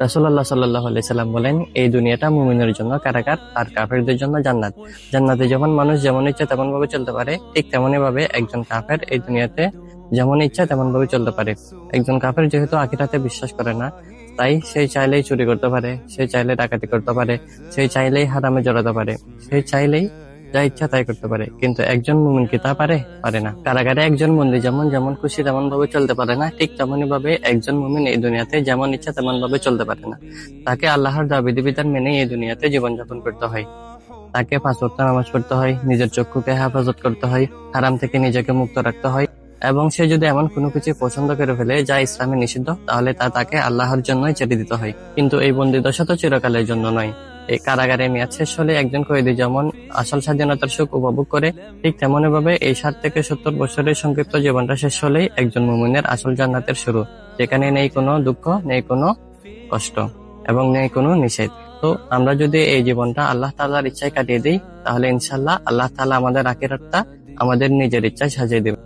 রাসূলুল্লাহ সাল্লাল্লাহু আলাইহি সাল্লাম বলেন, এই দুনিয়াটা মুমিনের জন্য কারাগার আর কাফেরদের জন্য জান্নাত। জান্নাতে যেমন মানুষ যেমন ইচ্ছা তেমন ভাবে চলতে পারে, ঠিক তেমনি ভাবে একজন কাফের এই দুনিয়াতে যেমন ইচ্ছা তেমন ভাবে চলতে পারে। একজন কাফের যেহেতু আখিরাতে বিশ্বাস করে না, তাই সে চাইলেই চুরি করতে পারে, সে চাইলে ডাকাতি করতে পারে, সে চাইলেই হারামে জড়াতে পারে, সে চাইলেই যা ইচ্ছা তাই করতে পারে। কিন্তু একজন মুমিন কি তা পারে? পারে না। কারাগারে একজন বন্দী যেমন যেমন খুশি তেমন ভাবে চলতে পারে না, ঠিক তেমনি ভাবে একজন মুমিন এই দুনিয়াতে যেমন ইচ্ছা তেমন ভাবে চলতে পারে না। তাকে আল্লাহর বিধিবিধান মেনে এই দুনিয়াতে জীবনযাপন করতে হয়। তাকে 5 ওয়াক্ত নামাজ পড়তে হয়, নিজের চক্ষুকে হেফাজত করতে হয়, হারাম থেকে নিজেকে মুক্ত রাখতে হয়, এবং সে যদি এমন কোনো কিছু পছন্দ করে ফেলে যা ইসলামে নিষিদ্ধ, তাহলে তা তাকে আল্লাহর জন্যই ছেড়ে দিতে হয়। কিন্তু এই বন্দিদশা তো চিরকালের জন্য নয়। এই কারাগারে মেয়াদ শেষ হলে একজন কয়েদি যেমন আসল স্বাধীনতার সুখ উপভোগ করে, ঠিক তেমনি ভাবে এই 60 থেকে 70 বছরের সংক্ষিপ্ত জীবনটা শেষ হলেই একজন মুমিনের আসল জান্নাতের শুরু, যেখানে নেই কোনো দুঃখ, নেই কোনো কষ্ট এবং নেই কোনো নিষেধ। তো আমরা যদি এই জীবনটা আল্লাহ তাআলার ইচ্ছায় কাটিয়ে দিই, তাহলে ইনশাআল্লাহ আল্লাহ তাআলা আমাদের আখিরাতটা আমাদের নিজের ইচ্ছায় সাজিয়ে দেবে।